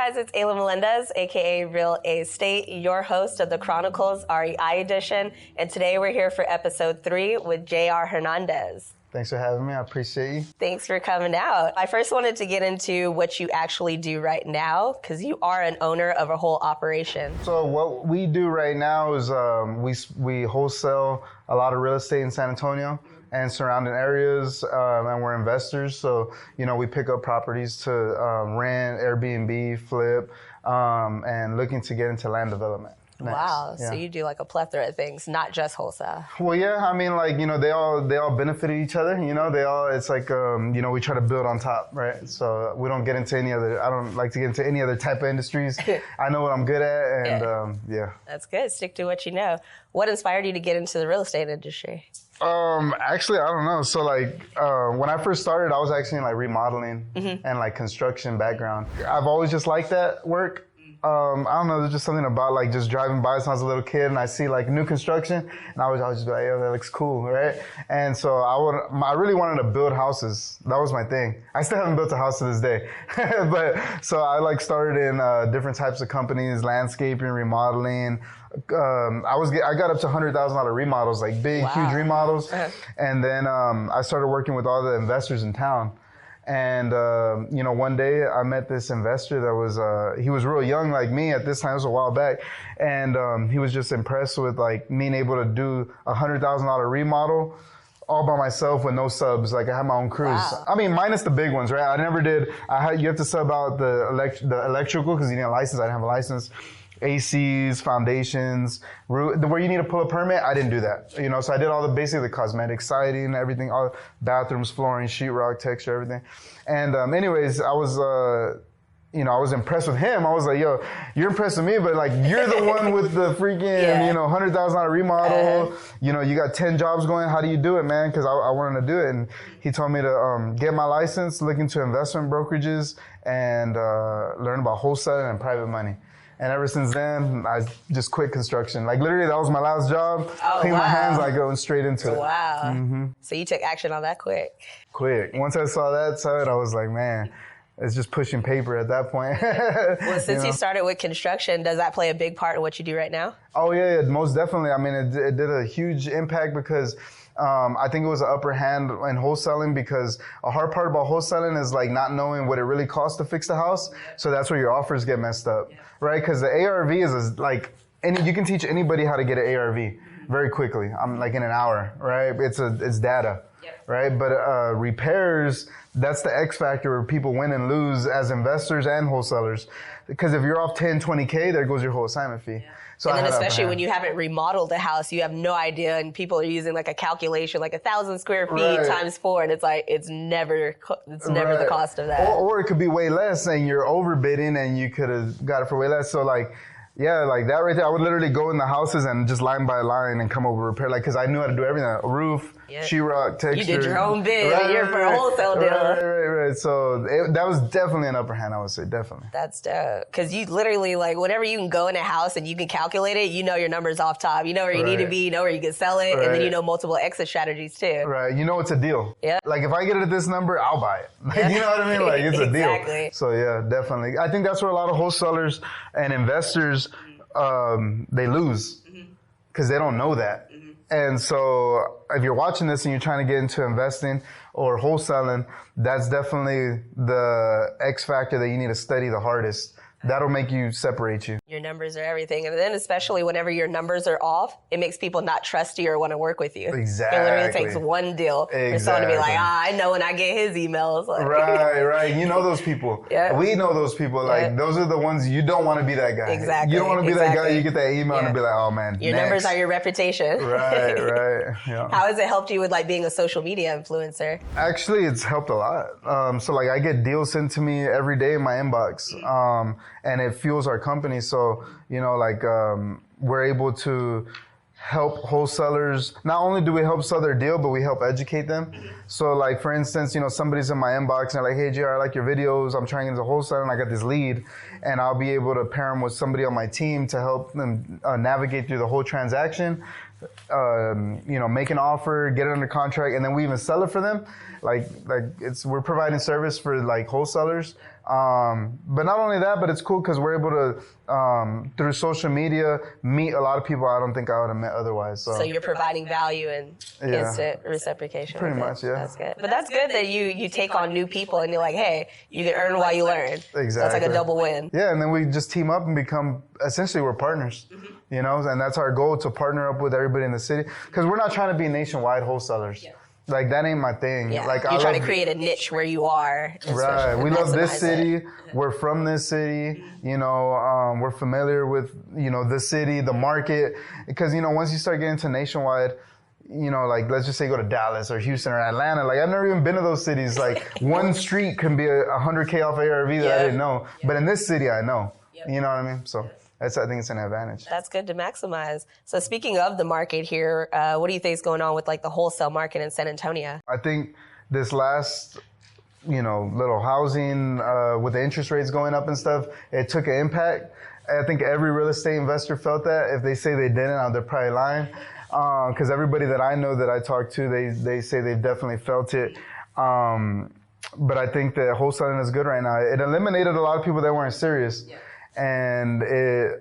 guys, it's Ayla Melendez, aka Real Estate, your host of the Chronicles R.E.I edition, and today we're here for episode 3 with J.R. Hernandez. Thanks for having me. I appreciate you. Thanks for coming out. I first wanted to get into what you actually do right now, because you are an owner of a whole operation. So what we do right now is we wholesale a lot of real estate in San Antonio and surrounding areas, and we're investors. So, we pick up properties to rent, Airbnb, flip, and looking to get into land development. Next. Wow. Yeah. So you do like a plethora of things, not just wholesale. Well, yeah, I mean, they all benefit each other, it's like, we try to build on top, right? So we don't get into I don't like to get into any other type of industries. I know what I'm good at, and yeah. That's good. Stick to what you know. What inspired you to get into the real estate industry? Actually, I don't know. So when I first started, I was actually in remodeling and construction background. I've always just liked that work. I don't know, there's just something about just driving by since I was a little kid and I see new construction and I would just be like, yo, that looks cool, right? And so I really wanted to build houses. That was my thing. I still haven't built a house to this day. But so I started in different types of companies, landscaping, remodeling. I got up to $100,000 remodels, big, huge remodels. And then I started working with all the investors in town. And, one day I met this investor that was, he was real young like me at this time, it was a while back. And, he was just impressed with being able to do $100,000 remodel all by myself with no subs. I had my own crews. Wow. I mean, minus the big ones, right? I never did. You have to sub out the electrical because you need a license. I didn't have a license. ACs, foundations, where you need to pull a permit, I didn't do that. So I did all basically the cosmetic siding, everything, all bathrooms, flooring, sheetrock, texture, everything. And anyways, I was impressed with him. I was like, yo, you're impressed with me, but you're the one with the freaking, $100,000 remodel. You got 10 jobs going. How do you do it, man? Because I wanted to do it. And he told me to get my license, look into investment brokerages, and learn about wholesaling and private money. And ever since then, I just quit construction. Literally, that was my last job. Clean my hands, going straight into it. Wow. Mm-hmm. So you took action on that quick. Quick. Once I saw that side, I was like, man, it's just pushing paper at that point. Well, since you started with construction, does that play a big part in what you do right now? Oh, yeah, most definitely. I mean, it did a huge impact because I think it was an upper hand in wholesaling because a hard part about wholesaling is not knowing what it really costs to fix the house. So that's where your offers get messed up, right? Because the ARV is you can teach anybody how to get an ARV very quickly. I'm in an hour, right? It's data, right? But repairs, that's the X factor where people win and lose as investors and wholesalers. Because if you're off 10, 20K, there goes your whole assignment fee. So and then especially when you haven't remodeled a house, you have no idea, and people are using a calculation, 1,000 square feet times 4, and it's never the cost of that. Or it could be way less, and you're overbidding, and you could have got it for way less. So that right there, I would literally go in the houses and just line by line and come over repair, because I knew how to do everything. A roof, sheetrock, texture. You did your own bid for a wholesale deal. Right. So that was definitely an upper hand, I would say, definitely. That's dope. Because you literally, whenever you can go in a house and you can calculate it, your numbers off top. You know where you need to be, you know where you can sell it, and then you know multiple exit strategies too. Right. It's a deal. Yeah. If I get it at this number, I'll buy it. You know what I mean? It's a deal. Exactly. So yeah, definitely. I think that's where a lot of wholesalers and investors, they lose because they don't know that. And so if you're watching this and you're trying to get into investing or wholesaling, that's definitely the X factor that you need to study the hardest. That'll make you separate you. Your numbers are everything. And then especially whenever your numbers are off, it makes people not trust you or want to work with you. Exactly. It literally takes one deal for someone to be like, I know when I get his emails. Right. You know those people. Yeah. We know those people. Those are the ones you don't want to be that guy. Exactly. You don't want to be that guy. You get that email and be like, oh man, your numbers are your reputation. Right. Yeah. How has it helped you with being a social media influencer? Actually, it's helped a lot. So I get deals sent to me every day in my inbox. And it fuels our company. So, we're able to help wholesalers. Not only do we help sell their deal, but we help educate them. So for instance, somebody's in my inbox and they're like, hey, JR, I like your videos. I'm trying into wholesale and I got this lead. And I'll be able to pair them with somebody on my team to help them navigate through the whole transaction. make an offer, get it under contract, and then we even sell it for them. We're providing service for like wholesalers. But not only that, but it's cool because we're able to, through social media, meet a lot of people I don't think I would have met otherwise. So you're providing value and instant reciprocation. Pretty much, yeah. That's good. But that's good that you take on new people and you're like, hey, you can earn while you learn. Exactly. So it's like a double win. Yeah, and then we just team up and become, essentially we're partners, and that's our goal, to partner up with everybody in the city. Because we're not trying to be nationwide wholesalers. Yeah. Like, that ain't my thing. Yeah. Like, you're trying to create a niche where you are. Right. We love this city. We're from this city. We're familiar with, the city, the market. Because, once you start getting to nationwide, like, let's just say go to Dallas or Houston or Atlanta. Like, I've never even been to those cities. Like, one street can be $100K off ARV that I didn't know. But in this city, I know. You know what I mean? So I think it's an advantage. That's good to maximize. So speaking of the market here, what do you think is going on with like the wholesale market in San Antonio? I think this last, little housing with the interest rates going up and stuff, it took an impact. I think every real estate investor felt that. If they say they didn't, they're probably lying. Because everybody that I know that I talk to, they say they've definitely felt it. But I think that wholesaling is good right now. It eliminated a lot of people that weren't serious. Yeah. And it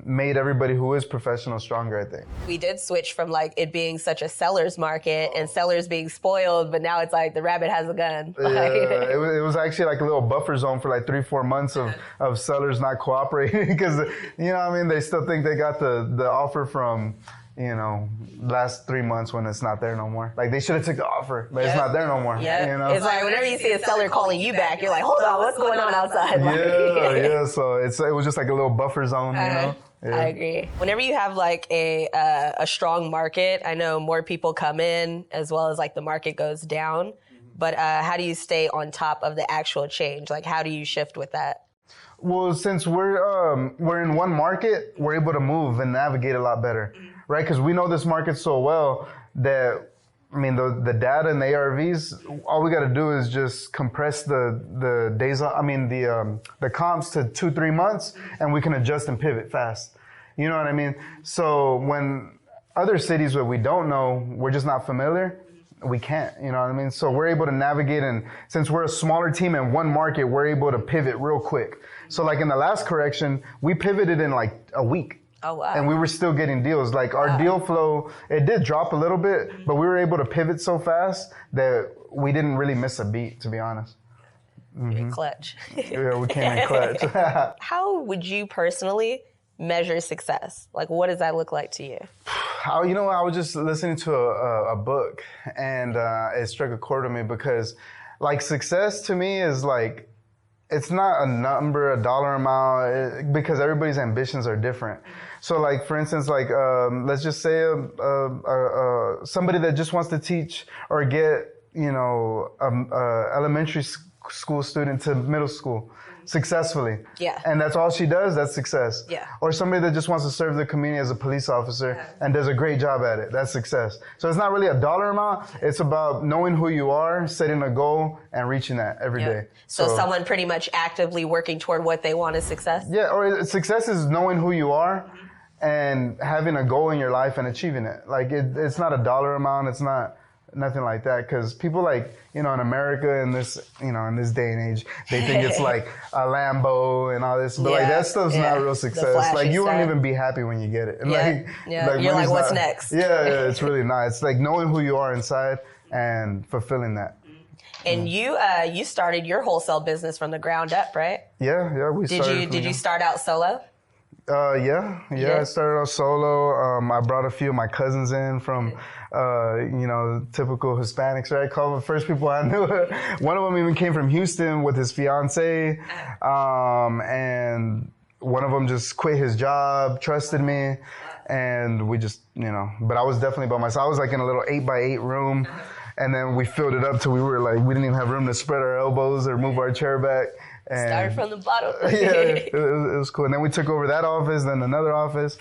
made everybody who is professional stronger, I think. We did switch from like it being such a seller's market and sellers being spoiled, but now it's like the rabbit has a gun. Yeah, it was actually like a little buffer zone for like 3-4 months of sellers not cooperating because, they still think they got the offer from, last 3 months when it's not there no more. Like, they should have took the offer, but it's not there no more. Yeah. It's like whenever you see a seller calling you back, you're like, hold on, what's going on outside? Yeah. So it was just like a little buffer zone, Yeah. I agree. Whenever you have like a strong market, I know more people come in as well as like the market goes down. But how do you stay on top of the actual change? Like, how do you shift with that? Well, since we're in one market, we're able to move and navigate a lot better, right? Because we know this market so well that, the data and the ARVs, all we got to do is just compress the days, the comps to 2-3 months, and we can adjust and pivot fast. You know what I mean? So when other cities where we don't know, we're just not familiar, we can't, you know what I mean? So we're able to navigate, and since we're a smaller team in one market, we're able to pivot real quick. So like in the last correction, we pivoted in like a week. Oh, wow. And we were still getting deals. Like our deal flow, it did drop a little bit, but we were able to pivot so fast that we didn't really miss a beat, to be honest. Clutch. Yeah, we came in clutch. How would you personally measure success? Like, what does that look like to you? I was just listening to a book, and it struck a chord with me because, like, success to me is like, it's not a number, a dollar amount, because everybody's ambitions are different. So, like, for instance, like, let's just say somebody that just wants to teach or get, elementary school student to middle school successfully. Yeah. And that's all she does, that's success. Yeah. Or somebody that just wants to serve the community as a police officer and does a great job at it, that's success. So it's not really a dollar amount, it's about knowing who you are, setting a goal, and reaching that every day. So someone pretty much actively working toward what they want is success? Yeah, or success is knowing who you are and having a goal in your life and achieving it. Like, it's not a dollar amount, it's not nothing like that, because people, like, in America in this day and age, they think it's like a Lambo and all this, but like that stuff's not real success. Like, you won't even be happy when you get it. And like you're like, what's next? Yeah, it's really not. It's like knowing who you are inside and fulfilling that. And you started your wholesale business from the ground up, right? Yeah, we started. Did you start out solo? Yeah. I started out solo. I brought a few of my cousins in from, typical Hispanics, right? Call them the first people I knew. One of them even came from Houston with his fiance. And one of them just quit his job, trusted me. And we just, but I was definitely by myself. I was like in a little 8x8 room. And then we filled it up till we didn't even have room to spread our elbows or move our chair back. And started from the bottom. It was cool. And then we took over that office, then another office,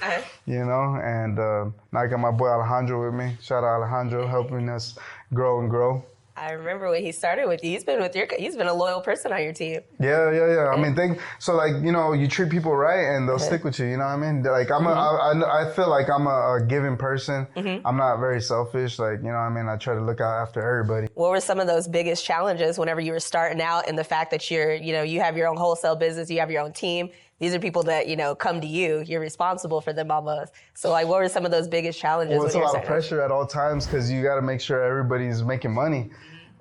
and now I got my boy Alejandro with me. Shout out Alejandro, helping us grow and grow. I remember when he started with you. He's been a loyal person on your team. Yeah. I mean, so like, you know, you treat people right and they'll stick with you. You know what I mean? Like I feel like I'm a giving person. I'm not very selfish. Like, you know what I mean? I try to look out after everybody. What were some of those biggest challenges whenever you were starting out, and the fact that you have your own wholesale business, you have your own team? These are people that, come to you. You're responsible for them almost. So, like, what were some of those biggest challenges? Well, it's a lot of pressure at all times because you got to make sure everybody's making money.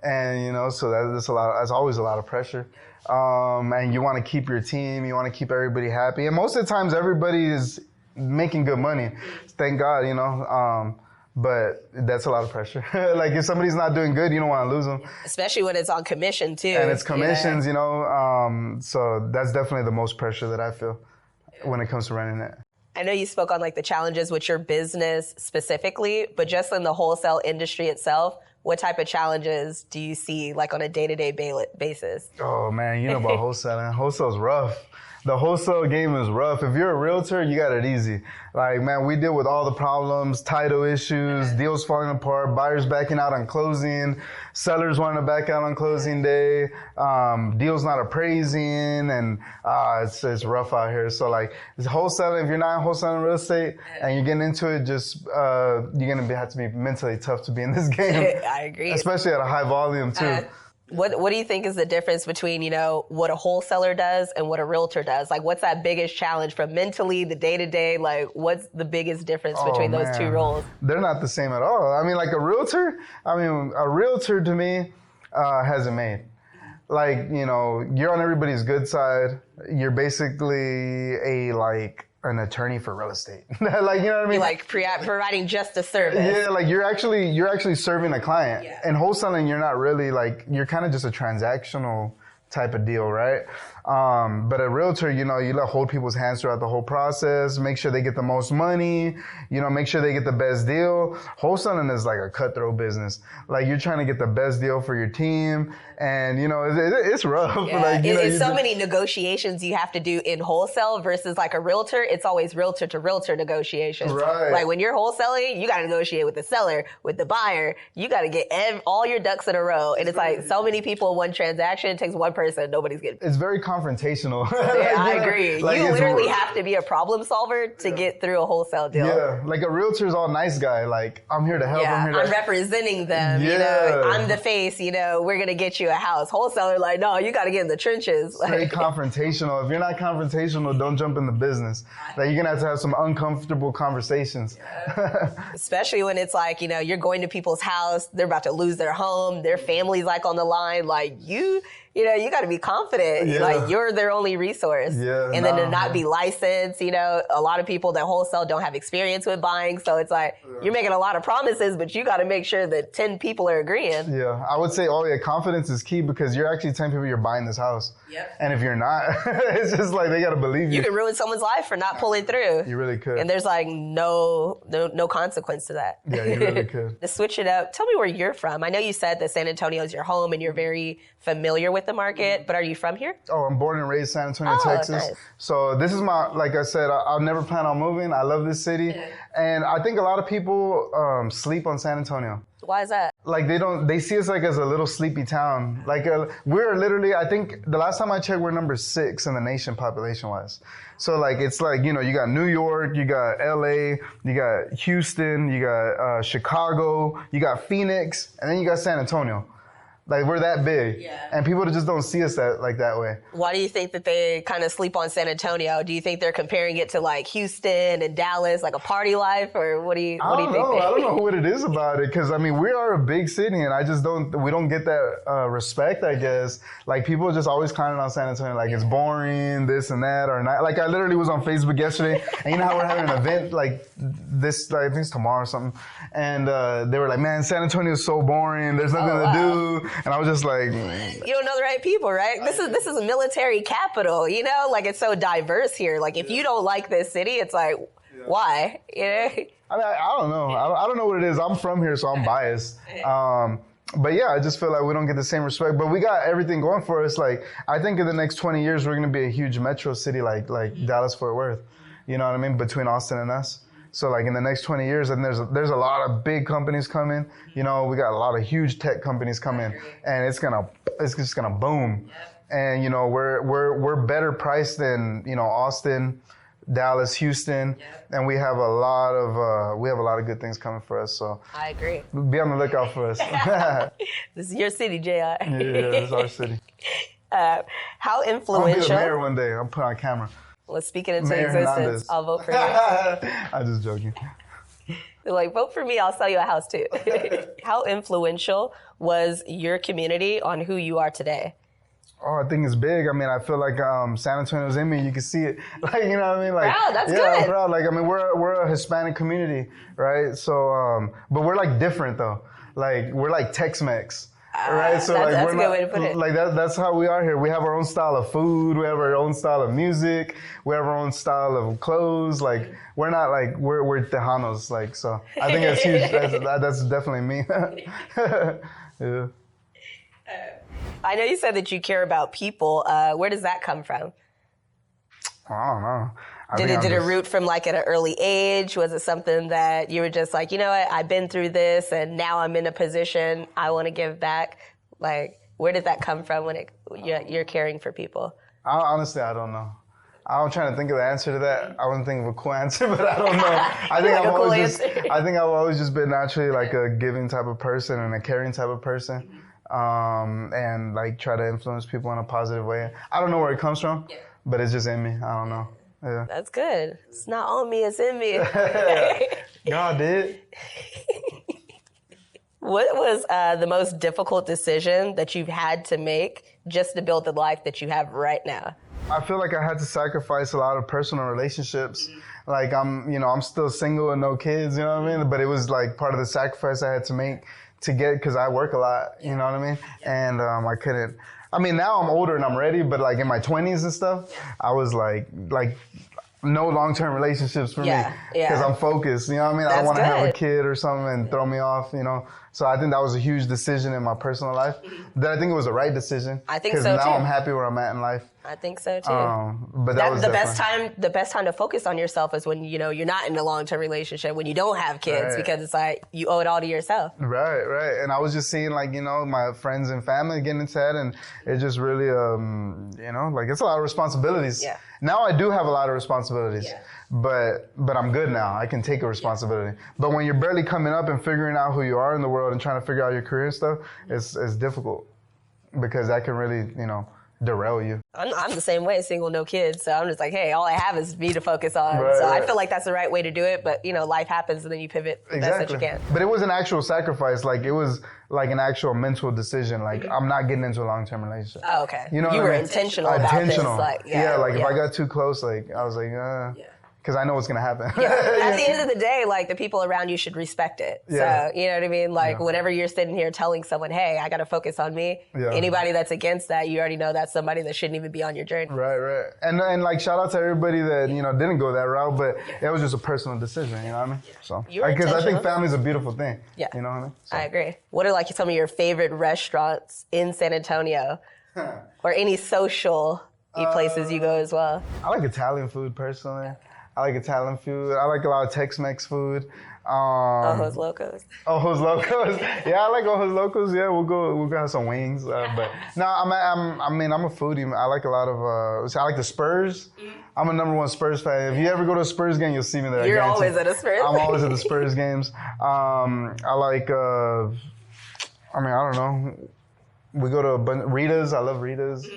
And, so that's always a lot of pressure. And you want to keep your team. You want to keep everybody happy. And most of the times, everybody is making good money. Thank God, but that's a lot of pressure. Like, if somebody's not doing good, you don't want to lose them. Especially when it's on commission, too. And it's commissions, so that's definitely the most pressure that I feel when it comes to running it. I know you spoke on, like, the challenges with your business specifically, but just in the wholesale industry itself, what type of challenges do you see, like, on a day-to-day basis? Oh, man, you know about wholesaling. Wholesale's rough. The wholesale game is rough. If you're a realtor, you got it easy. Like, man, we deal with all the problems, title issues, deals falling apart, buyers backing out on closing, sellers wanting to back out on closing day, deals not appraising, and it's rough out here. So, like, wholesaling, if you're not wholesaling real estate and you're getting into it, just you're going to have to be mentally tough to be in this game. I agree. Especially at a high volume, too. What do you think is the difference between, what a wholesaler does and what a realtor does? Like, what's that biggest challenge from mentally, the day-to-day? Like, what's the biggest difference between those two roles? They're not the same at all. I mean, like a realtor to me has it made. Like, you're on everybody's good side. You're basically an attorney for real estate. Like, you know what I mean? Like providing just a service. Yeah, like you're actually serving a client. Yeah. In wholesaling, you're not really you're kind of just a transactional type of deal, right? But a realtor, you let hold people's hands throughout the whole process, make sure they get the most money, make sure they get the best deal. Wholesaling is like a cutthroat business. Like, you're trying to get the best deal for your team, and it's rough. Yeah. Like, it's so many negotiations you have to do in wholesale versus like a realtor. It's always realtor to realtor negotiations. Right. Like, when you're wholesaling, you got to negotiate with the seller, with the buyer. You got to get all your ducks in a row, and it's like so many people in one transaction. It takes one person. Nobody's getting. It's very confrontational. Yeah, I agree. Like, you literally have to be a problem solver to get through a wholesale deal. Yeah, like a realtor's all nice guy. Like, I'm here to help. Yeah, I'm representing them. Yeah. I'm the face. We're gonna get you a house. Wholesaler, like, no, you got to get in the trenches. Very confrontational. If you're not confrontational, don't jump in the business. Like, you're gonna have some uncomfortable conversations. Yeah. Especially when it's like, you're going to people's house, they're about to lose their home, their family's like on the line. Like, you got to be confident. Yeah. Like, you're their only resource. Yeah, and then to not be licensed, a lot of people that wholesale don't have experience with buying. So it's like, you're making a lot of promises, but you got to make sure that 10 people are agreeing. Yeah. I would say, confidence is key because you're actually telling people you're buying this house. Yep. And if you're not, it's just like, they got to believe you. You can ruin someone's life for not pulling through. You really could. And there's like no consequence to that. Yeah, you really could. To switch it up, tell me where you're from. I know you said that San Antonio is your home and you're very familiar with the market, but are you from here? Oh, I'm born and raised San Antonio, Texas. Nice. So this is like I said, I'll never plan on moving. I love this city. Yeah. And I think a lot of people sleep on San Antonio. Why is that? Like, they see us like as a little sleepy town. Like, we're literally, I think the last time I checked, we're number 6 in the nation population-wise. So, like, it's like, you got New York, you got LA, you got Houston, you got Chicago, you got Phoenix, and then you got San Antonio. Like, we're that big. Yeah. And people just don't see us that way. Why do you think that they kind of sleep on San Antonio? Do you think they're comparing it to like Houston and Dallas, like a party life? Or what do you think? I don't know what it is about it. Cause I mean, we are a big city and we don't get that respect, I guess. Like, people just always clowning on San Antonio. Like, it's boring, this and that, or not. Like, I literally was on Facebook yesterday and you know how we're having an event like this, like, I think it's tomorrow or something. And they were like, man, San Antonio is so boring. There's nothing to do. And I was just like, you don't know the right people, right? This is a military capital, like, it's so diverse here. Like, if you don't like this city, it's like, why? I mean, I don't know. I don't know what it is. I'm from here, so I'm biased. But yeah, I just feel like we don't get the same respect. But we got everything going for us. Like, I think in the next 20 years, we're going to be a huge metro city like Dallas, Fort Worth. You know what I mean? Between Austin and us. So like in the next 20 years, and there's a lot of big companies coming. You know, we got a lot of huge tech companies coming, and it's just gonna boom. And you know, we're better priced than, you know, Austin, Dallas, Houston, and we have a lot of good things coming for us. So I agree. Be on the lookout for us. This is your city, JI. Yeah, it's our city. How I'll influential? be the mayor one day. I'll put on camera. Let's speak it into Mayor existence. Hernandez. I'll vote for you. I'm just joking. They're like, vote for me, I'll sell you a house too. How influential was your community on who you are today? Oh, I think it's big. I mean, I feel like San Antonio's in me. You can see it. Like, you know what I mean? Like, Proud, that's yeah, good. I'm proud. Like, I mean, we're a Hispanic community, right? So, but we're like different though. Like, we're like Tex-Mex. Right, so that's, like that's we're a good not way to put it. like that. That's how we are here. We have our own style of food. We have our own style of music. We have our own style of clothes. Like we're not like we're Tejanos. Like so, I think that's huge. That's definitely me. Yeah. I know you said that you care about people. Where does that come from? I don't know. Did it root from like at an early age? Was it something that you were just like, you know what, I've been through this and now I'm in a position I want to give back? Like, where did that come from when you're caring for people? Honestly, I don't know. I'm trying to think of the answer to that. I wasn't thinking of a cool answer, but I don't know. I think I've always just been naturally like a giving type of person and a caring type of person. And like try to influence people in a positive way. I don't know where it comes from, but it's just in me. I don't know. Yeah. That's good. It's not on me, it's in me. God did. What was the most difficult decision that you've had to make just to build the life that you have right now? I feel like I had to sacrifice a lot of personal relationships. Like I'm still single and no kids, you know what I mean? But it was like part of the sacrifice I had to make to get, because I work a lot, you know what I mean? And I couldn't. I mean, now I'm older and I'm ready, but like in my 20s and stuff, I was like no long-term relationships for me because I'm focused, you know what I mean? I don't want to have a kid or something and throw me off, you know? So I think that was a huge decision in my personal life. That I think it was the right decision. I think so too. Because now I'm happy where I'm at in life. I think so too. But that was the best time to focus on yourself is when, you know, you're not in a long-term relationship, when you don't have kids, because it's like you owe it all to yourself. Right. And I was just seeing like, you know, my friends and family getting into that, and it just really, you know, like it's a lot of responsibilities. Yeah. Now I do have a lot of responsibilities, but I'm good now. I can take a responsibility. But when you're barely coming up and figuring out who you are in the world and trying to figure out your career and stuff, it's difficult because that can really, you know, derail you. I'm the same way, single, no kids. So I'm just like, hey, all I have is me to focus on. I feel like that's the right way to do it. But, you know, life happens and then you pivot the best that you can. But it was an actual sacrifice. Like, it was like an actual mental decision. Like, I'm not getting into a long-term relationship. Oh, okay. You know you what were I mean? intentional about this. Like, if I got too close, like, I was like, because I know what's going to happen. At the end of the day, like, the people around you should respect it. So, you know what I mean? Like, whenever you're sitting here telling someone, hey, I got to focus on me, anybody that's against that, you already know that's somebody that shouldn't even be on your journey. Right. And like, shout out to everybody that, you know, didn't go that route, but it was just a personal decition, you know what I mean? So, because I think family's a beautiful thing. Yeah. You know what I mean? So. I agree. What are, like, some of your favorite restaurants in San Antonio or any social places you go as well? I like Italian food, personally. I like Italian food. I like a lot of Tex-Mex food. Ojos Locos. Ojos Locos. Yeah, I like Ojos Locos. Yeah, we'll go have some wings. But no, I'm a foodie. I like a lot of. I like the Spurs. I'm a #1 Spurs fan. If you ever go to a Spurs game, you'll see me there. You're always at a Spurs. I'm always at the Spurs games. I like. I don't know. We go to Rita's. I love Rita's.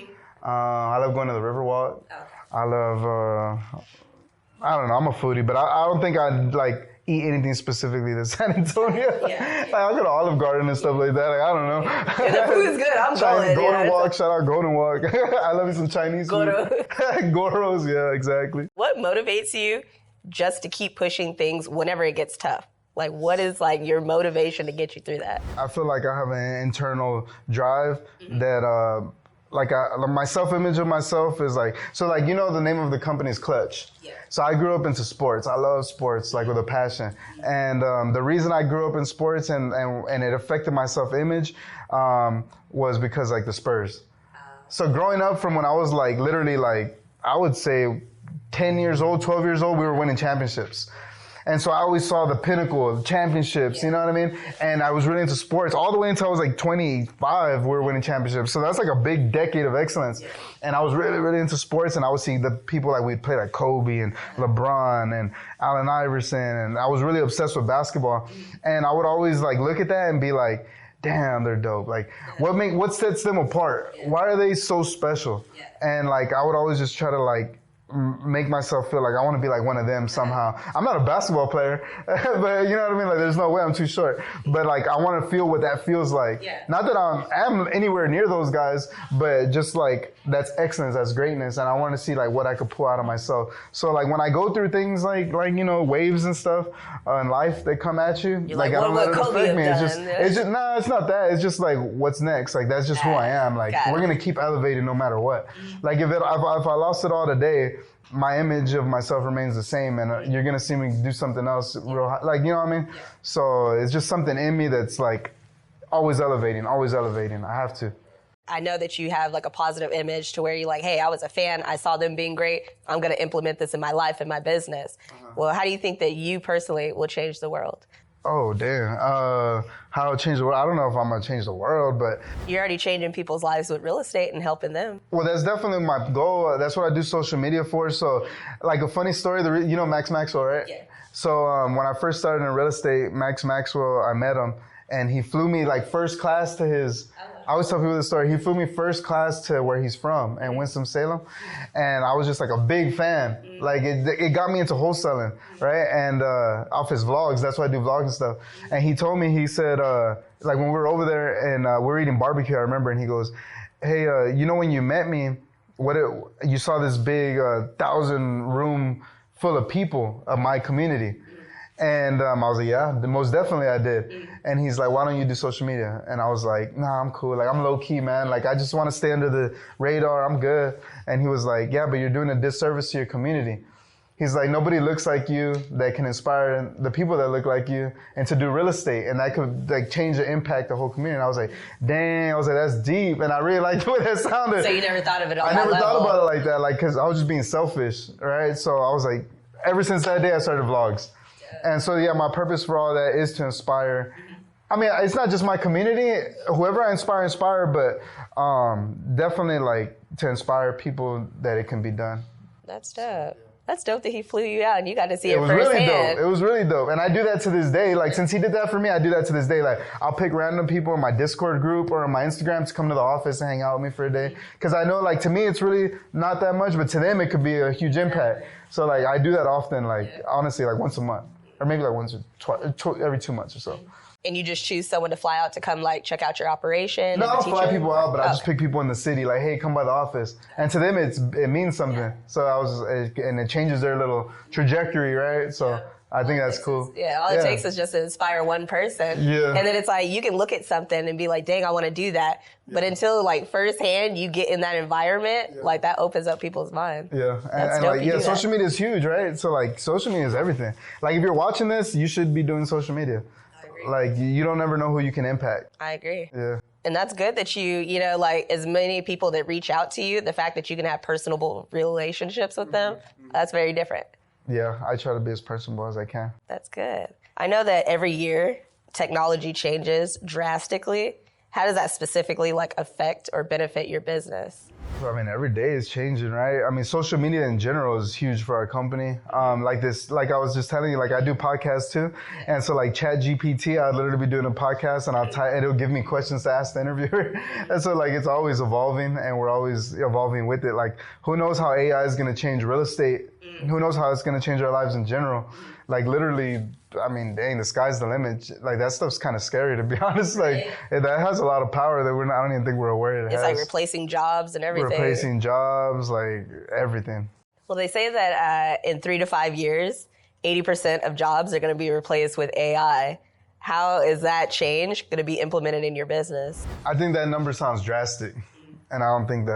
I love going to the Riverwalk. I love. I don't know. I'm a foodie, but I don't think I'd like eat anything specifically to San Antonio. Like, I'll go to Olive Garden and stuff like that. Like, I don't know. Yeah, the food's good. I'm going. Golden Walk. Shout out Golden Walk. I love me some Chinese food. Goros. Yeah, exactly. What motivates you just to keep pushing things whenever it gets tough? Like, what is like your motivation to get you through that? I feel like I have an internal drive that. Like my self-image of myself is like, so like, you know, the name of the company is Clutch. Yeah. So I grew up into sports. I love sports, like with a passion. And the reason I grew up in sports and it affected my self-image was because like the Spurs. So growing up from when I was like literally like, I would say 10 years old, 12 years old, we were winning championships. And so I always saw the pinnacle, the championships, you know what I mean? And I was really into sports all the way until I was like 25, we were winning championships. So that's like a big decade of excellence. And I was really, really into sports, and I would see the people like we'd play like Kobe and LeBron and Allen Iverson, and I was really obsessed with basketball. And I would always like look at that and be like, damn, they're dope. Like, what sets them apart? Why are they so special? And like, I would always just try to like make myself feel like I want to be like one of them somehow. I'm not a basketball player, but you know what I mean? Like, there's no way, I'm too short. But like, I want to feel what that feels like. Not that I'm anywhere near those guys, but just like, that's excellence, that's greatness. And I want to see like what I could pull out of myself. So like, when I go through things like, you know, waves and stuff in life that come at you, like I don't let it affect me. It's not that. It's just like, what's next? Like, that's just who I am. Like, we're going to keep elevating no matter what. Like, if I lost it all today, my image of myself remains the same, and you're gonna see me do something else real high, like, you know what I mean? So it's just something in me that's like always elevating. I have to. I know that you have like a positive image to where you're like, hey, I was a fan, I saw them being great, I'm gonna implement this in my life and my business. Well, how do you think that you personally will change the world? Oh, damn. How to change the world? I don't know if I'm going to change the world, but... You're already changing people's lives with real estate and helping them. Well, that's definitely my goal. That's what I do social media for. So, like, a funny story, you know Max Maxwell, right? Yeah. So, when I first started in real estate, Max Maxwell, I met him, and he flew me, like, first class to his... I always tell people this story. He flew me first class to where he's from in Winston-Salem. And I was just like a big fan. Like it got me into wholesaling, right? And off his vlogs, that's why I do vlogs and stuff. And he told me, he said, like when we were over there and we were eating barbecue, I remember, and he goes, hey, you know when you met me, you saw this big 1,000-room full of people of my community. And I was like, yeah, most definitely I did. And he's like, why don't you do social media? And I was like, nah, I'm cool. Like, I'm low key, man. Like, I just want to stay under the radar. I'm good. And he was like, yeah, but you're doing a disservice to your community. He's like, nobody looks like you that can inspire the people that look like you and to do real estate. And that could like change the impact of the whole community. And I was like, dang, I was like, that's deep. And I really liked the way that sounded. So you never thought of it on that level? I never thought about it like that. Like, cause I was just being selfish, right? So I was like, ever since that day, I started vlogs. And so, yeah, my purpose for all that is to inspire. I mean, it's not just my community. Whoever I inspire, but definitely like to inspire people that it can be done. That's dope. That's dope that he flew you out and you got to see it firsthand. Really dope. It was really dope. And I do that to this day. Like, since he did that for me, I do that to this day. Like, I'll pick random people in my Discord group or on my Instagram to come to the office and hang out with me for a day. Because I know, like, to me, it's really not that much, but to them, it could be a huge impact. So, like, I do that often, like, honestly, like once a month. Or maybe like once or twice, every 2 months or so. And you just choose someone to fly out to come like check out your operation? No, I don't fly people out, but I just pick people in the city, like, hey, come by the office. And to them, it means something. Yeah. So and it changes their little trajectory, right? So I think that's cool. Yeah, all it takes is just to inspire one person. Yeah. And then it's like, you can look at something and be like, dang, I want to do that. But until like firsthand you get in that environment, like that opens up people's minds. Yeah. And like, social media is huge, right? So like social media is everything. Like if you're watching this, you should be doing social media. I agree. Like you don't ever know who you can impact. I agree. Yeah. And that's good that you know, like as many people that reach out to you, the fact that you can have personable relationships with them, that's very different. Yeah, I try to be as personable as I can. That's good. I know that every year technology changes drastically. How does that specifically like affect or benefit your business? I mean, every day is changing, right? I mean, social media in general is huge for our company. Like I was just telling you, like I do podcasts too. And so like ChatGPT, I'd literally be doing a podcast and it'll give me questions to ask the interviewer. And so like, it's always evolving and we're always evolving with it. Like who knows how AI is going to change real estate? Who knows how it's going to change our lives in general? Like literally, I mean, dang, the sky's the limit. Like that stuff's kind of scary, to be honest. Like that has a lot of power that I don't even think we're aware it has. It's like replacing jobs and everything. Replacing jobs, like everything. Well, they say that in 3 to 5 years, 80% of jobs are going to be replaced with AI. How is that change going to be implemented in your business? I think that number sounds drastic, and I don't think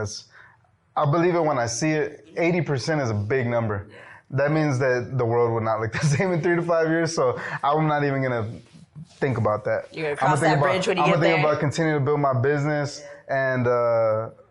I believe it when I see it. 80% is a big number. That means that the world would not look the same in 3 to 5 years, so I'm not even going to think about that. You're going to cross that bridge when you get there? I'm going to think about continuing to build my business and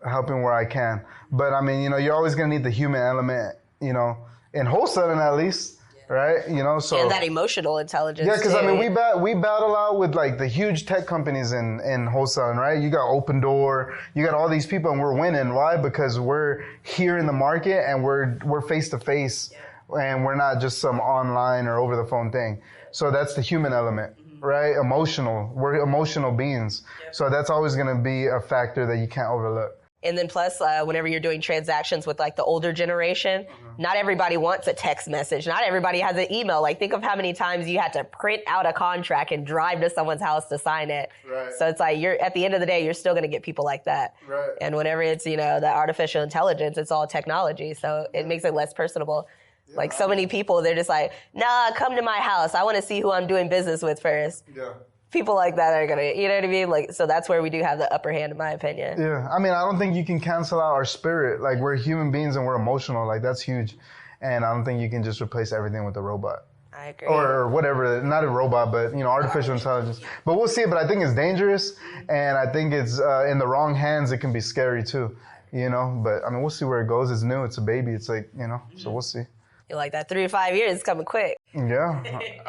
helping where I can. But, I mean, you know, you're always going to need the human element, you know, in wholesaling at least. right? You know, so and that emotional intelligence. yeah, because I too. mean, we battle out with like the huge tech companies in wholesaling, right? You got Open Door, you got all these people, and we're winning. Why? Because we're here in the market and we're face to face, and we're not just some online or over the phone thing. So that's the human element, right? Emotional. We're emotional beings, so that's always going to be a factor that you can't overlook. And then plus, whenever you're doing transactions with like the older generation, not everybody wants a text message. Not everybody has an email. Like think of how many times you had to print out a contract and drive to someone's house to sign it. Right. So it's like you're at the end of the day, you're still going to get people like that. Right. And whenever it's, you know, the artificial intelligence, it's all technology. So it makes it less personable. Yeah, like so many people, they're just like, nah, come to my house. I want to see who I'm doing business with first. Yeah. People like that are gonna, you know what I mean? Like, so that's where we do have the upper hand, in my opinion. Yeah, I mean, I don't think you can cancel out our spirit. Like, we're human beings and we're emotional. Like, that's huge. And I don't think you can just replace everything with a robot. I agree. Or whatever, not a robot, but, you know, artificial intelligence. But we'll see. But I think it's dangerous, and I think it's in the wrong hands, it can be scary too, you know? But, I mean, we'll see where it goes. It's new. It's a baby. It's like, you know, so we'll see. You're like, that 3 to 5 years is coming quick. Yeah.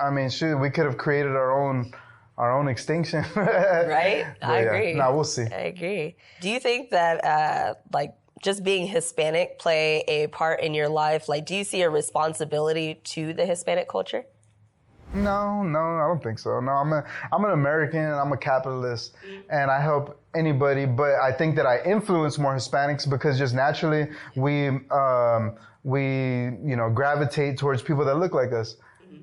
I mean, shoot, we could have created our own extinction. Right? I agree. No, we'll see. I agree. Do you think that, like, just being Hispanic play a part in your life? Like, do you see a responsibility to the Hispanic culture? No, I don't think so. No, I'm an American, I'm a capitalist, and I help anybody, but I think that I influence more Hispanics because just naturally we you know, gravitate towards people that look like us.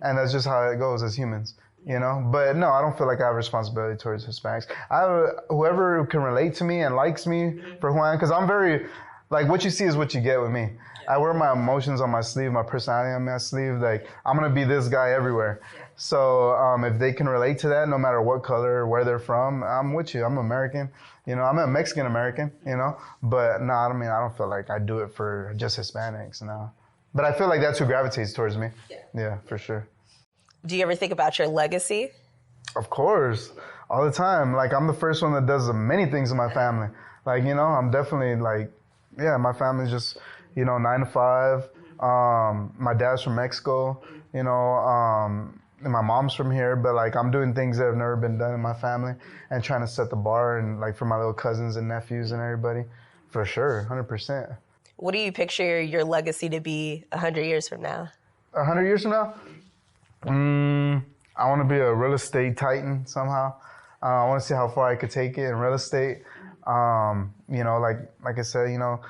And that's just how it goes as humans. You know, but no, I don't feel like I have responsibility towards Hispanics. Whoever can relate to me and likes me for who I am, because I'm very, like, what you see is what you get with me. I wear my emotions on my sleeve, my personality on my sleeve. Like, I'm going to be this guy everywhere. So if they can relate to that, no matter what color or where they're from, I'm with you. I'm American. You know, I'm a Mexican American, you know. But no, I mean, I don't feel like I do it for just Hispanics, no. But I feel like that's who gravitates towards me. Yeah, for sure. Do you ever think about your legacy? Of course, all the time. Like, I'm the first one that does many things in my family. Like, you know, I'm definitely like, yeah, my family's just, you know, 9 to 5. My dad's from Mexico, you know, and my mom's from here, but like, I'm doing things that have never been done in my family and trying to set the bar and like for my little cousins and nephews and everybody, for sure, 100%. What do you picture your legacy to be 100 years from now? 100 years from now? I want to be a real estate titan somehow. I want to see how far I could take it in real estate. You know, like I said, you know,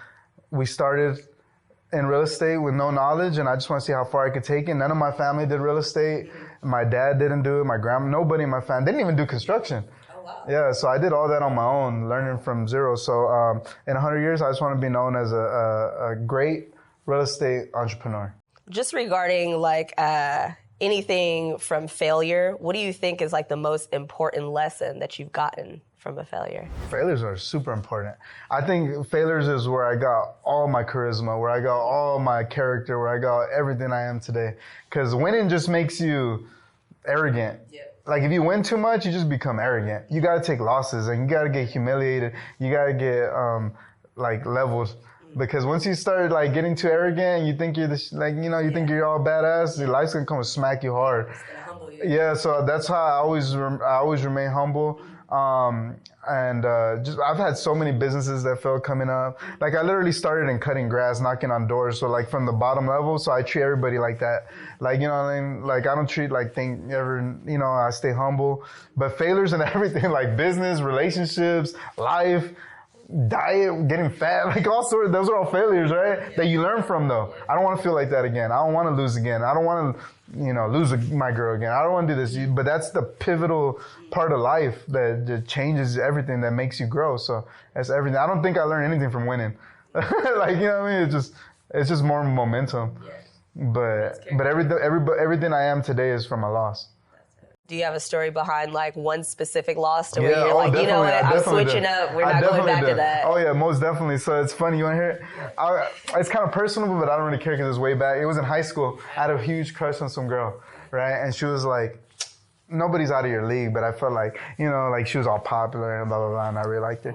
we started in real estate with no knowledge, and I just want to see how far I could take it. None of my family did real estate. My dad didn't do it. My grandma, nobody in my family didn't even do construction. Oh, wow. Yeah, so I did all that on my own, learning from zero. So in 100 years, I just want to be known as a great real estate entrepreneur. Just regarding like anything from failure, what do you think is like the most important lesson that you've gotten from a failure? Failures are super important. I think failures is where I got all my charisma, where I got all my character, where I got everything I am today. Because winning just makes you arrogant. Yeah. Like, if you win too much, you just become arrogant. You got to take losses, and you got to get humiliated. You got to get like leveled. Because once you start like getting too arrogant, you think you're you think you're all badass. Life's gonna come and smack you hard. It's gonna humble you. Yeah, so that's how I always remain humble. Just I've had so many businesses that failed coming up. Like, I literally started in cutting grass, knocking on doors. So like from the bottom level. So I treat everybody like that. Like, you know what I mean? Like, I don't treat like I stay humble. But failures and everything, like business, relationships, life, diet, getting fat, like all sorts, those are all failures, right? That you learn from, though. I don't want to feel like that again. I don't want to lose again. I don't want to, lose my girl again. I don't want to do this. But that's the pivotal part of life that changes everything, that makes you grow. So that's everything. I don't think I learned anything from winning. Like, you know what I mean? It's just more momentum. But everything I am today is from a loss. Do you have a story behind like one specific loss to where you're like, you know what, I'm switching up. We're not going back to that. Oh yeah, most definitely. So it's funny. You want to hear it? It's kind of personal, but I don't really care because it's way back. It was in high school. I had a huge crush on some girl, right? And she was like, nobody's out of your league, but I felt like, like she was all popular and blah, blah, blah, and I really liked her.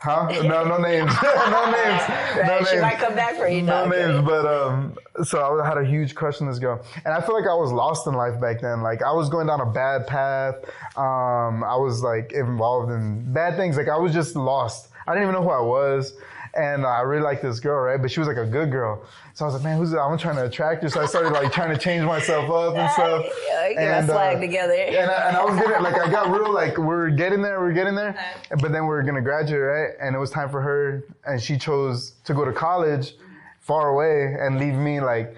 Huh? No names. No names. Right, No she names. might come back for you. No names, but so I had a huge crush on this girl, and I feel like I was lost in life back then. Like I was going down a bad path. I was like involved in bad things. Like I was just lost. I didn't even know who I was, and I really liked this girl, right? But she was like a good girl. So I was like, man, who's that? I'm trying to attract her. So I started like trying to change myself up and stuff. Yeah, get my swag together. And I was getting, like, I got real, like, we're getting there. But then we were going to graduate, right? And it was time for her. And she chose to go to college far away and leave me, like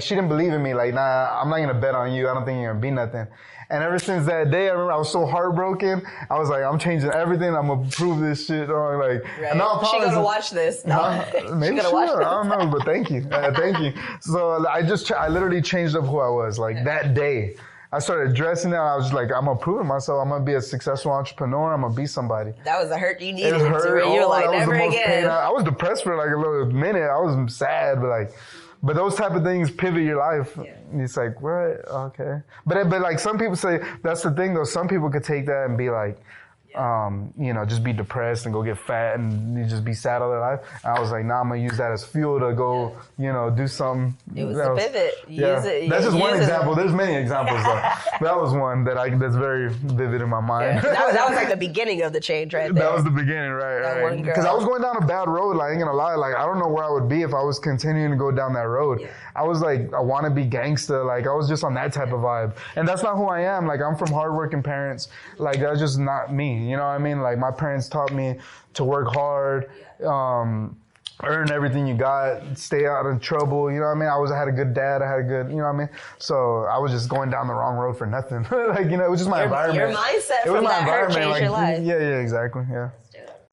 she didn't believe in me. Like, nah, I'm not going to bet on you. I don't think you're going to be nothing. And ever since that day, I remember I was so heartbroken. I was like, I'm changing everything. I'm going to prove this shit. Or like, right. no, she going to watch this. No. Maybe she will. I don't know, but thank you. Thank you. So I literally changed up who I was. Like that day, I started dressing out. I was just like, I'm going to prove it myself. I'm going to be a successful entrepreneur. I'm going to be somebody. That was the hurt you needed. It hurt. You were like, never again. I was depressed for like a little minute. I was sad, but those type of things pivot your life. Yeah. It's like, what? Okay. But like some people say, that's the thing though. Some people could take that and be like, just be depressed and go get fat and you just be sad all their life. And I was like, nah, I'm going to use that as fuel to go, do something. It was a pivot. Use it. That's just one example. There's many examples though. That was one that's very vivid in my mind. Yeah. That was like the beginning of the change right there. That was the beginning, right. Because I was going down a bad road, like, I ain't gonna lie. Like, I don't know where I would be if I was continuing to go down that road. Yeah. I was like, I want to be gangster. Like, I was just on that type of vibe. And that's not who I am. Like, I'm from hardworking parents. Like, that's just not me. You know what I mean? Like, my parents taught me to work hard, earn everything you got, stay out of trouble. You know what I mean? I had a good dad. I had a good, you know what I mean? So I was just going down the wrong road for nothing. Like, it was just my environment. Your mindset from that hurt changed your life. Yeah, exactly. Yeah.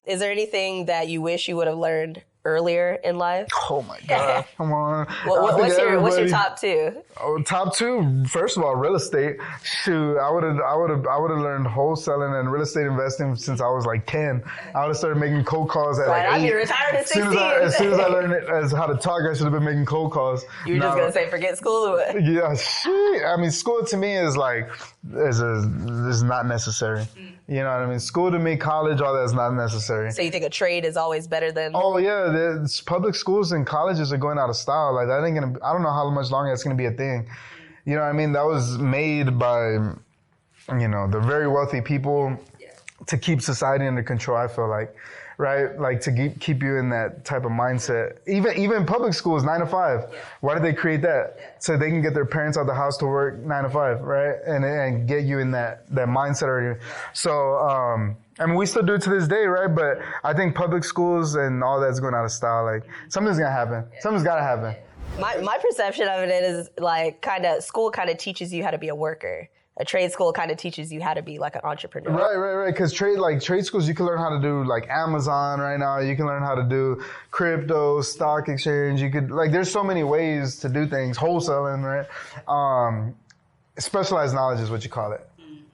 Is there anything that you wish you would have learned earlier in life? Oh my God. Come on. What's your top two? Oh, top two, first of all, real estate. Shoot, I would have learned wholesaling and real estate investing since I was like 10. I would have started making cold calls at like 8. I'd be retired at 16. As soon as I learned as how to talk, I should have been making cold calls. You were just going to say, forget school? Yeah, shit. I mean, school to me is not necessary. You know what I mean? School to me, college, all that is not necessary. So you think a trade is always better than? Oh yeah, public schools and colleges are going out of style. Like that ain't gonna. I don't know how much longer that's gonna be a thing. You know what I mean? That was made by, the very wealthy people to keep society under control. I feel like, right? Like to keep you in that type of mindset. Even public schools, 9 to 5. Yeah. Why did they create that? So they can get their parents out of the house to work 9 to 5, right? And get you in that mindset already. So, I mean, we still do it to this day, right? But I think public schools and all that's going out of style. Like something's gonna happen. Something's gotta happen. My perception of it is like school kind of teaches you how to be a worker. A trade school kind of teaches you how to be like an entrepreneur. Right. Because trade schools, you can learn how to do like Amazon right now. You can learn how to do crypto, stock exchange. You could there's so many ways to do things. Wholesaling, right? Specialized knowledge is what you call it.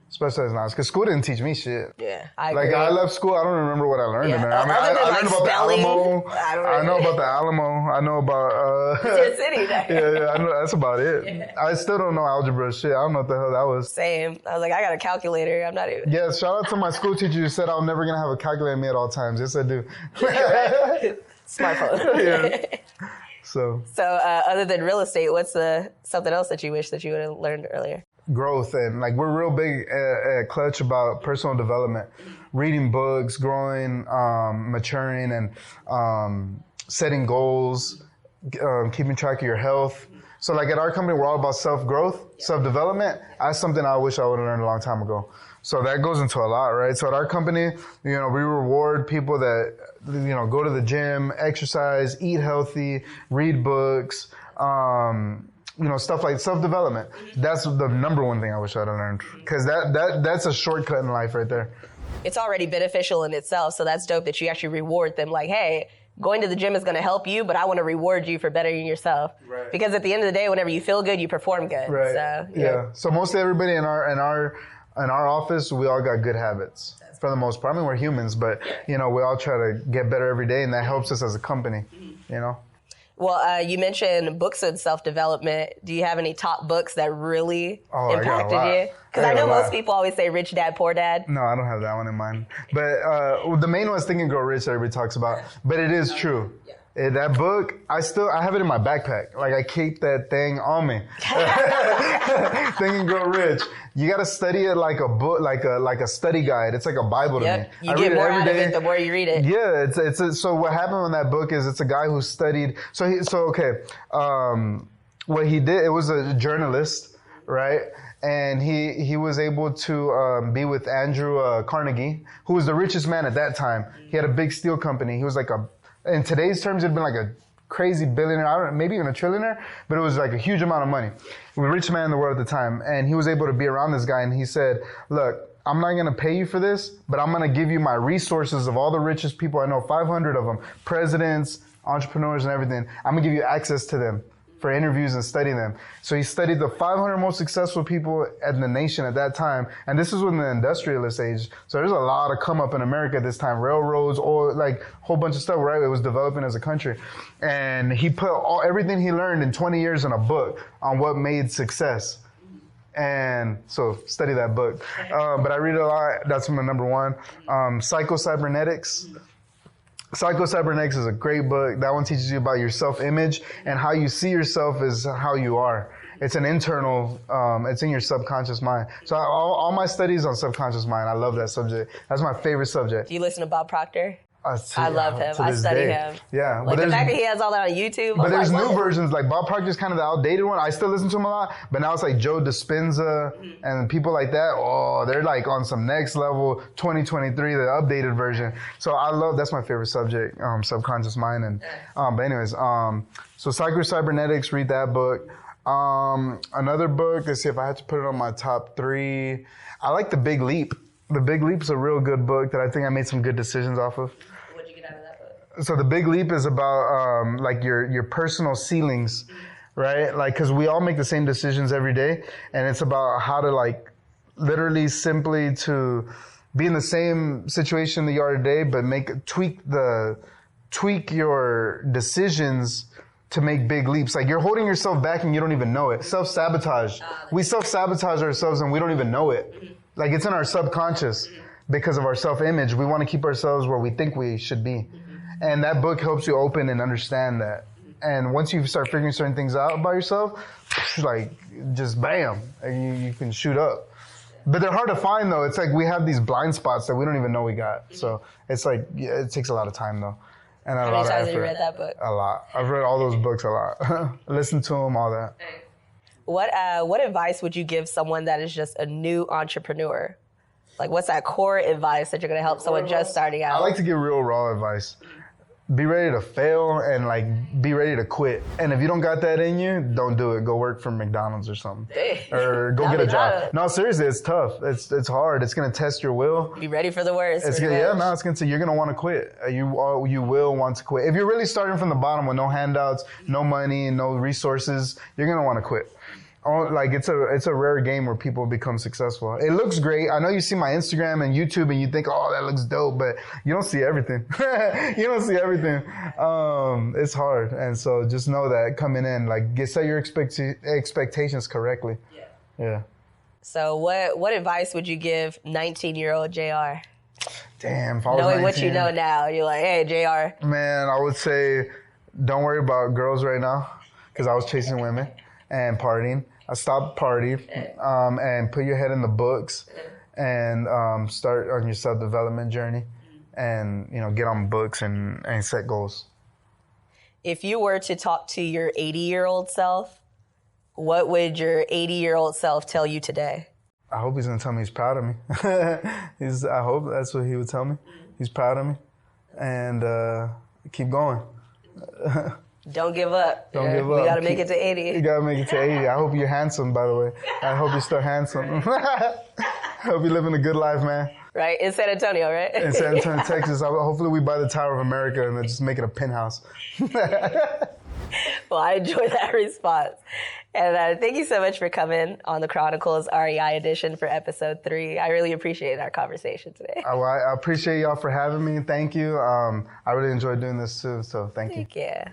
Specialized knowledge, because school didn't teach me shit. Yeah, I agree. I left school, I don't remember what I learned in there. I mean, I learned about spelling, the Alamo. I know about the Alamo. I know about. It's your city. Yeah, I know. That's about it. Yeah. I still don't know algebra shit. I don't know what the hell that was. Same. I was like, I got a calculator. I'm not even. Yeah, shout out to my school teacher who said I'm never gonna have a calculator in me at all times. Yes, I do. Smartphone. Yeah. So other than real estate, what's something else that you wish that you would have learned earlier? Growth, and we're real big at Clutch about personal development, reading books, growing, maturing, and setting goals, keeping track of your health. So at our company, we're all about self-growth, self-development. That's something I wish I would have learned a long time ago. So that goes into a lot, right? So at our company, we reward people that, go to the gym, exercise, eat healthy, read books, stuff like self-development. That's the number one thing I wish I'd have learned. Because that's a shortcut in life right there. It's already beneficial in itself, so that's dope that you actually reward them. Like, hey, going to the gym is going to help you, but I want to reward you for bettering yourself. Right. Because at the end of the day, whenever you feel good, you perform good. Right. So, yeah. So mostly everybody in our office, we all got good habits for the most part. I mean, we're humans, but we all try to get better every day, and that helps us as a company. Well, you mentioned books of self-development. Do you have any top books that really impacted you? Because I know most people always say Rich Dad, Poor Dad. No, I don't have that one in mind. But the main one is Think and Grow Rich that everybody talks about. But it is true. That book, I have it in my backpack. Like, I keep that thing on me. Think and Grow Rich. You got to study it like a book, like a study guide. It's like a Bible to me. You get more out of it the more you read it. Yeah, so what happened in that book is it's a guy who studied. What he did, it was a journalist, right? And he was able to be with Andrew Carnegie, who was the richest man at that time. He had a big steel company. He was like in today's terms, it'd been like a crazy billionaire, I don't know, maybe even a trillionaire, but it was like a huge amount of money. The richest man in the world at the time. And he was able to be around this guy, and he said, look, I'm not going to pay you for this, but I'm going to give you my resources of all the richest people. I know 500 of them, presidents, entrepreneurs, and everything. I'm going to give you access to them for interviews and study them. So he studied the 500 most successful people in the nation at that time. And this is in the industrialist age. So there's a lot of come up in America at this time. Railroads, oil, like a whole bunch of stuff, right? It was developing as a country. And he put everything he learned in 20 years in a book on what made success. And so study that book. But I read it a lot. That's my number one. Psycho-Cybernetics. Psycho-Cybernetics is a great book. That one teaches you about your self-image and how you see yourself is how you are. It's an internal, it's in your subconscious mind. So all my studies on subconscious mind, I love that subject. That's my favorite subject. Do you listen to Bob Proctor? I love him. I study him. Yeah. Like the fact that he has all that on YouTube. But there's new versions. Like Bob Proctor's kind of the outdated one. I still listen to him a lot. But now it's like Joe Dispenza and people like that. Oh, they're like on some next level 2023, the updated version. So that's my favorite subject, subconscious mind. And but anyways, so Psycho-Cybernetics, read that book. Another book, let's see if I had to put it on my top 3. I like The Big Leap. The Big Leap is a real good book that I think I made some good decisions off of. What'd you get out of that book? So The Big Leap is about like your personal ceilings, right? Like, because we all make the same decisions every day, and it's about how to like literally simply to be in the same situation that you are today, but tweak your decisions to make big leaps. Like, you're holding yourself back and you don't even know it. Self-sabotage. We self-sabotage ourselves and we don't even know it. Like, it's in our subconscious because of our self-image. We want to keep ourselves where we think we should be. And that book helps you open and understand that. And once you start figuring certain things out about yourself, like, just bam, you can shoot up. But they're hard to find, though. It's like we have these blind spots that we don't even know we got. So it's like, it takes a lot of time, though. And How many times have you read that book? A lot. I've read all those books a lot. Listened to them, all that. What advice would you give someone that is just a new entrepreneur? Like, what's that core advice that you're going to help someone just starting out? I like to give real raw advice. Be ready to fail and like be ready to quit. And if you don't got that in you, don't do it. Go work for McDonald's or something. Or go get a job. No, seriously, it's tough. It's hard. It's gonna test your will. Be ready for the worst. It's gonna say you're gonna want to quit. You will want to quit. If you're really starting from the bottom with no handouts, no money, no resources, you're gonna want to quit. Like, it's a rare game where people become successful. It looks great. I know you see my Instagram and YouTube and you think, oh, that looks dope, but you don't see everything. You don't see everything. It's hard. And so just know that coming in, like, set your expectations correctly. Yeah. So what advice would you give 19-year-old JR? Damn, if I was Knowing 19, what you know now, you're like, hey, JR. Man, I would say don't worry about girls right now, because I was chasing women and partying. I stopped partying and put your head in the books and start on your self-development journey and, get on books and set goals. If you were to talk to your 80-year-old self, what would your 80-year-old self tell you today? I hope he's going to tell me he's proud of me. I hope that's what he would tell me. He's proud of me. And keep going. Don't give up. Don't give up. We got to make it to 80. You got to make it to 80. I hope you're handsome, by the way. I hope you're still handsome. I hope you're living a good life, man. Right? In San Antonio, right? In San Antonio, Texas. Hopefully we buy the Tower of America and then just make it a penthouse. Well, I enjoyed that response. And thank you so much for coming on the Chronicles R.E.I. edition for episode 3. I really appreciate our conversation today. I appreciate y'all for having me. Thank you. I really enjoyed doing this too, so thank you. Yeah.